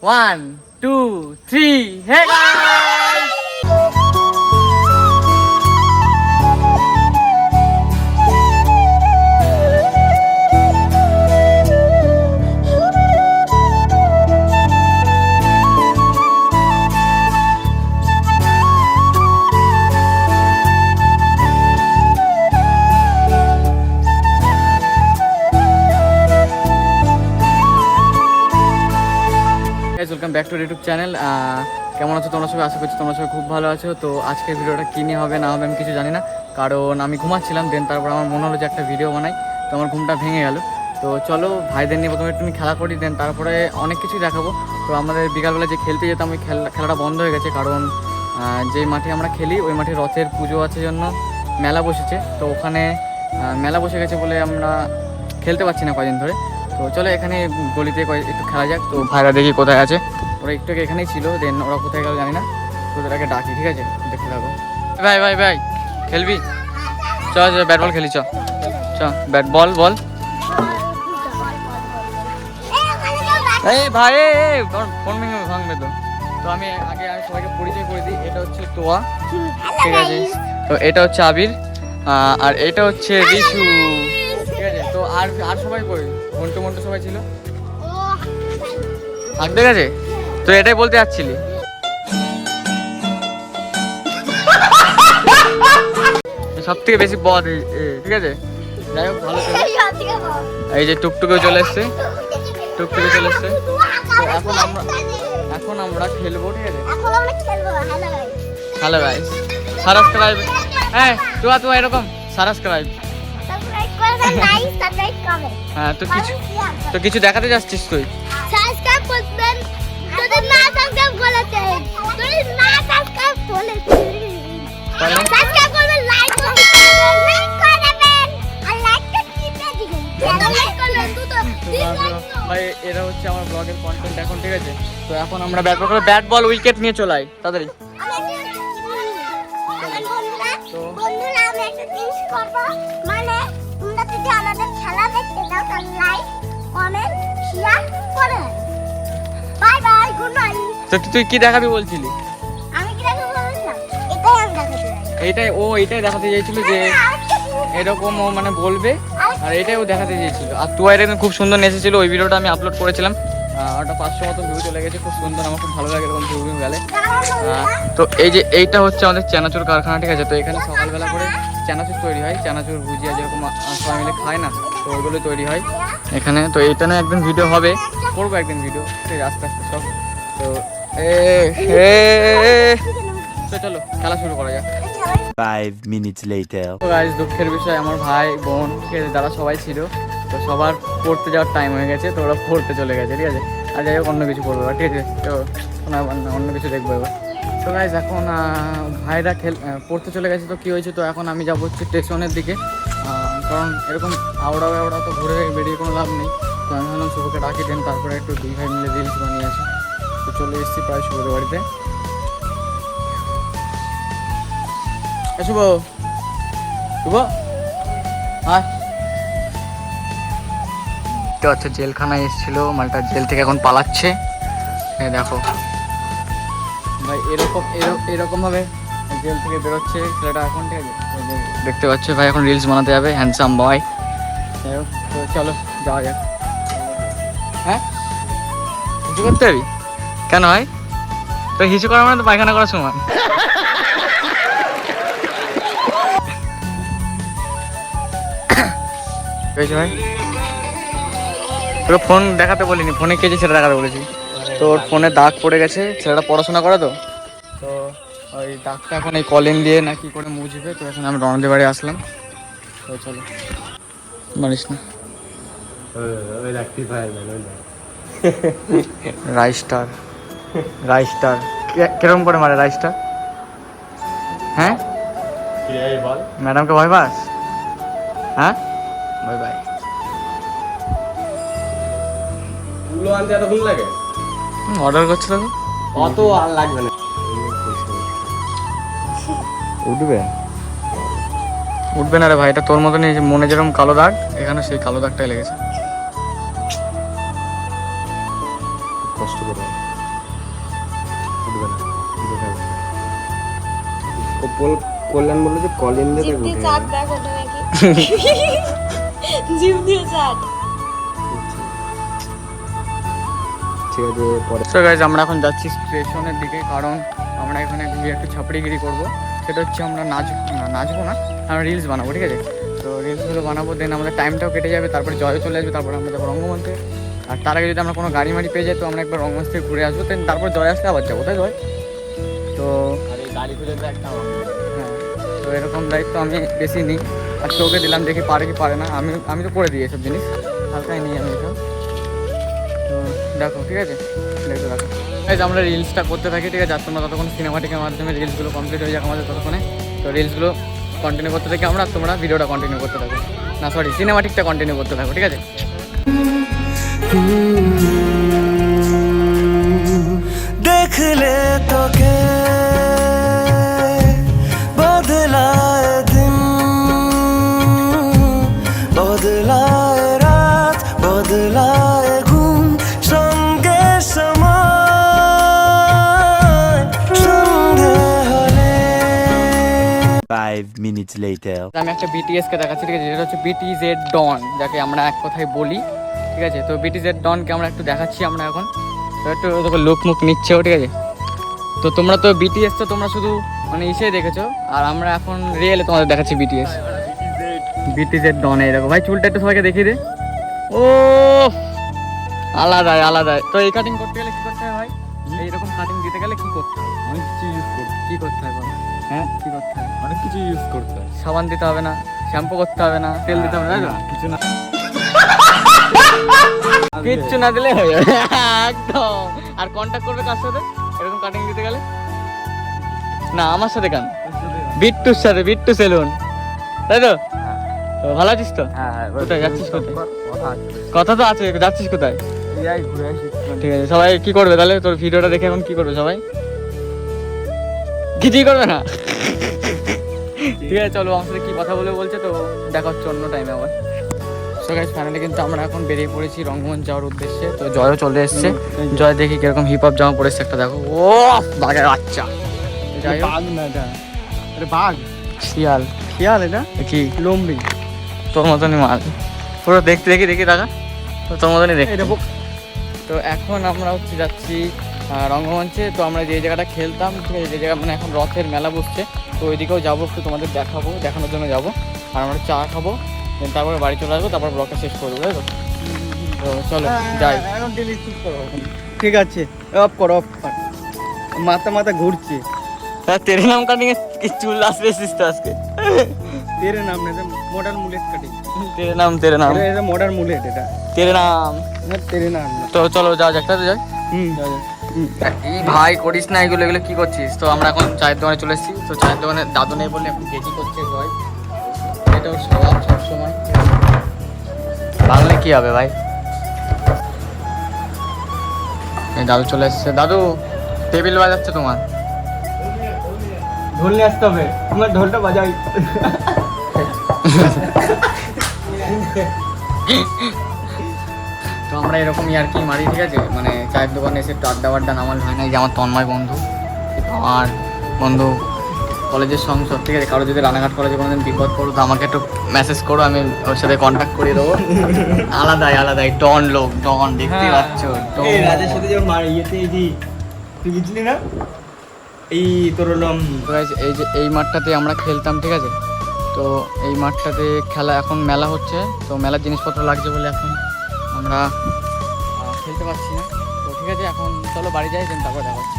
1, 2, 3. Hey guys! Welcome back to YouTube channel. কেমন আছো তোমরা সবাই? আশা করছি তোমরা সবাই খুব ভালো আছো। তো আজকের ভিডিওটা কী নিয়ে হবে না হবে আমি কিছু জানি না, কারণ আমি ঘুমাচ্ছিলাম। দেন তারপর আমার মনে হলো যে একটা ভিডিও বানাই, তো আমার ঘুমটা ভেঙে গেল। তো চলো ভাইদের নিয়ে প্রথমে একটু খেলা করি, দেন তারপরে অনেক কিছুই দেখাবো। তো আমাদের বিকালবেলা যে খেলতে যেতাম ওই খেলাটা বন্ধ হয়ে গেছে, কারণ যেই মাঠে আমরা খেলি ওই মাঠে রথের পুজো আছে জন্য মেলা বসেছে। তো ওখানে মেলা বসে গেছে বলে আমরা খেলতে পারছি না কয়দিন ধরে। তো চলো এখানে গলিতে একটু খেলা যাক। তো ভাইরা দেখি কোথায় আছে, ওরা একটু এখানেই ছিল, দেন ওরা কোথায় গেল জানি না। তো ওদেরকে ডাকি, ঠিক আছে? দেখতে থাকো। ভাই ভাই ভাই খেলবি? চ ব্যাট বল খেলি, চ ব্যাট বল বল। এই ভাই ফোন ভাঙবে তো। তো আমি সবাইকে পরিচয় করে দিই। এটা হচ্ছে তোয়া, ঠিক আছে? তো এটা হচ্ছে আবির, আর এটা হচ্ছে রিশু, ঠিক আছে? তো আর সবাই কই? মন্টু সবাই ছিল, ঠিক আছে? তো এটাই বলতে যাচ্ছিলি? সব থেকে বেশি বদ, ঠিক আছে? যাই হোক ভালো ছিল। এই যে টুকটুকেও চলে এসছে, তো এখন আমরা খেলবো, ঠিক আছে? Hello guys, subscribe. হ্যাঁ তুই এরকম সাবস্ক্রাইব। হ্যাঁ তো কিছু দেখাতে যাচ্ছিস তুই? সাবস্ক্রাইব করবেন, যদি না সাবস্ক্রাইব করেছেন, যদি না সাবস্ক্রাইব করেছেন, সাবস্ক্রাইব করবেন, লাইক করবেন, আর লাইকটা টিপে দিবেন। লাইক করবেন তো ভাই, এরা হচ্ছে আমার ব্লগের কন্টেন্ট এখন, ঠিক আছে? তো এখন আমরা ব্যাট বল উইকেট নিয়ে চলে আই তাড়াতাড়ি। বন্ধুরা আমি একটা জিনিস করব, মানে তোমরা যদি আমাদের খেলা দেখতে চাও তাহলে লাইক কমেন্ট শেয়ার করো। Bye bye, good night. তো তুই কি দেখাবি বলছিলি? আমি কি দেখাবো বলছিলাম? এটাই আমি দেখাতে চাই। এটাই দেখাতে চাইছিল যে এরকম ও মানে বলবে, আর এটাই ও দেখাতে চেয়েছিল। আর তুই একদম খুব সুন্দর নেচেছিল, ওই ভিডিওটা আমি আপলোড করেছিলাম। ওটা 500 মতো ভিউ চলে গেছে, খুব সুন্দর। আমার খুব ভালো লাগে এরকম ভিউ গেলে। তো এইটা হচ্ছে আমাদের চানাচুর কারখানা, ঠিক আছে? তো এখানে সকালবেলা করে চানাচুর তৈরি হয়, চানাচুর ভুজিয়া যেরকম সবাই মিলে খায় না, তো ওইগুলো তৈরি হয় এখানে। তো এটা না একদিন ভিডিও হবে, করবো একদিন ভিডিও, ঠিক আছে? আস্তে আস্তে সব। তো চলো খেলা শুরু করা যাক। 5 minutes later. তো গাইস, দুঃখের বিষয় আমার ভাই বোন, ঠিক আছে, যারা সবাই ছিল, তো সবার পড়তে যাওয়ার টাইম হয়ে গেছে, তো ওরা পড়তে চলে গেছে, ঠিক আছে? আর যাই হোক অন্য কিছু করবো, ঠিক আছে? তো অন্য কিছু দেখবো এবার। তো গাইস এখন ভাইরা পড়তে চলে গেছে। তো কী হয়েছে, তো এখন আমি যাবো হচ্ছে স্টেশনের দিকে, কারণ এরকম আওড়া তো ঘুরে বেরিয়ে কোনো লাভ নেই। তো আমি ভাবলাম শুভকে ডাকি, দেন তারপরে একটু 2 ভাই মিলে রিলস বানিয়ে আসি। তো চলে এসেছি প্রায় শুভদের বাড়িতে। শুভ হ্যাঁ, তো আচ্ছা জেলখানায় এসেছিল মালটা, জেল থেকে এখন পালাচ্ছে। দেখো ভাই, এরকম ভাবে জেল থেকে বেরোচ্ছে ছেলেটা এখন, ঠিক আছে? দেখতে পাচ্ছে ভাই, এখন রিলস বানাতে যাবে, হ্যান্ডসাম বয়। যাই হোক, তো চলো যাওয়া যাক। হ্যাঁ, হিসু করতে যাবি কেন ভাই? তো হিসু করা মানে তো পায়খানা করার সময়। ভাই তোকে ফোন দেখাতে বলিনি, ফোনে কে যে সেটা দেখাতে বলেছি। তো ওর ফোনে দাগ পড়ে গেছে, ছেলেটা পড়াশোনা করে, তো ওই দাগটা এখন এই কলিং দিয়ে না কি করে মুছবে। তো এখন আমি রণদের বাড়ি আসলাম। তো চলো, মানিস না রাইস্টার কিরকম করে মারে রাইস্টার? হ্যাঁ ম্যাডামকে ভয় পাস? হ্যাঁ বাই বাই। অর্ডার করছে দেখো, অত আর লাগবে না। উঠবে না রে ভাই, এটা তোর মতনই মনে যেরকম কালো দাগ, এখানে সেই কালো দাগটাই লেগেছে। কষ্ট করে উঠবে না কল্যাণ বললো যে কলিন দিয়ে জিভ দিয়ে উঠে চাট যাবে। দেখো তুমি কি জিভ দিয়ে চাট ঠিক আছে পরে তো গাইজ আমরা এখন যাচ্ছি স্টেশনের দিকে, কারণ আমরা এখানে গিয়ে একটু ছাপড়িগিরি করবো। সেটা হচ্ছে আমরা নাচবো না, আমরা রিলস বানাবো, ঠিক আছে? তো রিলসগুলো বানাবো, দেন আমাদের টাইমটাও কেটে যাবে, তারপরে জয় চলে আসবে, তারপরে আমরা যাবো রঙ্গমঞ্চে। আর তার আগে যদি আমরা কোনো গাড়ি মাড়ি পেয়ে যাই তো আমরা একবার রঙ্গমঞ্চ থেকে ঘুরে আসবো, দেন তারপর জয় আসলে আবার যাবো, তাই জয়? তো আর এই গাড়ি খুলে তো একটা হ্যাঁ, তো এরকম দায়িত্ব আমি বেশি নিই, আর তোকে দিলাম, দেখি পারে কি পারে না। আমি তো করে দিই এসব জিনিস, হালকাই নিই আমি এসব। তো দেখো, ঠিক আছে, দেখো দেখো গাইজ, আমরা রিলসটা করতে থাকি, ঠিক আছে? আর তোমরা ততক্ষণ সিনেমাটিকের মাধ্যমে রিলসগুলো কমপ্লিট হয়ে যাক আমাদের ততক্ষণে। তো রিলসগুলো কন্টিনিউ করতে থাকি আমরা, আর তোমরা ভিডিওটা কন্টিনিউ করতে থাকো, না সরি সিনেমাটিকটা কন্টিনিউ করতে থাকো, ঠিক আছে? देख ले तो के बदलाए दिन बदलाए रात बदलाए घूम संगे समय संगे हले 5 minutes later. আমি একটা বিটিএসকে দেখাচ্ছি, ঠিক আছে? যেটা হচ্ছে বিটিজেড ডন, যাকে আমরা এক কথায় বলি, ঠিক আছে? তো বিটিজেড ডনকে আমরা একটু দেখাচ্ছি আমরা এখন। তো একটু তোকে লোক মুখ নিচ্ছেও, ঠিক আছে? তো তোমরা তো বিটিএস তো তোমরা শুধু মানে ইসেই দেখেছো, আর আমরা এখন রিয়েলে তোমাদের দেখাচ্ছি বিটিএস। বিটিজেড ডন, এই দেখো ভাই, চুলটা একটু সবাইকে দেখিয়ে দে। ও আলাদাই আলাদাই। তো এই কাটিং করতে গেলে কি করতে হয় ভাই? এইরকম কাটিং দিতে গেলে কি করতে হবে? অনেক কিছু ইউজ করতে কি করতে হয় বলো? হ্যাঁ কি করতে হয়? অনেক কিছু ইউজ করতে হয় সাবান দিতে হবে না, শ্যাম্পু করতে হবে না, তেল দিতে হবে না, তাই তো? কিছু না কিচ্ছু না দিলে হয়ে যাবে একদম। আর কন্ট্যাক্ট করবে কার সাথে এরকম কাটিং দিতে গেলে? না আমার সাথে কেন, বিট্টুর সাথে, বিট্টু সেলুন, তাই তো? তো ভালো আছিস তো? হ্যাঁ কোথায় যাচ্ছিস কোথায়? কথা আছে কথা তো আছে, যাচ্ছিস কোথায়? এই ঘুরে আসি ঠিক আছে, সবাই কি করবে তাহলে? তোর ভিডিওটা দেখে এখন কি করবে সবাই? কিছুই করবে না? ঠিক আছে, চলো আমার সাথে কি কথা বলে বলছে, তো দেখা হচ্ছে অন্য টাইমে আবার। সো গাইস, ফাইনালি কিন্তু আমরা এখন বেরিয়ে পড়েছি রঙ্গমঞ্চ যাওয়ার উদ্দেশ্যে। তো জয়ও চলে এসছে, জয় দেখি কিরকম হিপ হপ জামা পড়েছে একটা, দেখো। ও বাঘের বাচ্চা, যাই হোক, বাঘ না এটা আরে বাঘ শিয়াল। খেয়াল এটা কি লম্বি তোর মতনই মাল, পুরো দেখতে দেখি টাকা, তো তোর মতনই দেখতে। এটা তো এখন আমরা হচ্ছে যাচ্ছি রঙ্গমঞ্চে। তো আমরা যে জায়গাটা খেলতাম, ঠিক আছে, যে জায়গা মানে এখন রথের মেলা বসছে, তো ওইদিকেও যাবো, একটু তোমাদের দেখাবো, দেখানোর জন্য যাবো। আর আমরা চা খাবো, দেন তারপরে বাড়ি চলে আসবো, তারপর ব্লগটা শেষ করবো, তাই তো? তো চলো যাই। এখন ডিলিট করো ঠিক আছে অফ কর মাথা ঘুরছে তেরে নাম কাটিং কি চুল আসবে তো আজকে? তেরে নাম না মডার্ন মুলেট কাটিং তেরে নাম এটা মডার্ন মুলেট এটা তেরে নাম। না তেরে নাম না তো চলো যাওয়া যাক, তাই তো? যাই। যাও। এই ভাই করিস না এগুলো, এগুলো কি করছিস? তো আমরা এখন চায়ের দোকানে চলে এসেছি। তো চায়ের দোকানে দাদু নেই বলে এখন গেজি করছে ভাই, এটা ওর স্বভাব সবসময়। বাংলা কি হবে ভাই? এই দাদু চলে এসছে। দাদু টেবিল বাজাচ্ছে তোমার। ঢোল নিয়ে আসতে হবে আমার ঢোলটা বাজাই তো আমরা এরকমই আর কি মারি, ঠিক আছে? মানে চায়ের দোকানে এসে একটু আড্ডা বাড্ডা নামাল হয় না। এই যে আমার তন্ময় বন্ধু, আমার বন্ধু কলেজের সংসদ, ঠিক আছে? কারো যদি রানাঘাট কলেজে কোনোদিন বিপদ করো তো আমাকে একটু মেসেজ করো, আমি ওর সাথে কন্ট্যাক্ট করিয়ে দেবো। আলাদাই ডন লোক, ডন দেখতে পাচ্ছ, এই রাজের সাথে যখন ইয়েতে এই যে তুই গেছিলি না এই তোর হলাম তো guys, এই যে এই মাঠটাতে আমরা খেলতাম, ঠিক আছে? তো এই মাঠটাতে খেলা, এখন মেলা হচ্ছে, তো মেলার জিনিসপত্র লাগছে বলে এখন আমরা খেলতে পারছি না। তো ঠিক আছে, এখন চলো বাড়ি যাই, দেন তারপর দেখা হচ্ছে।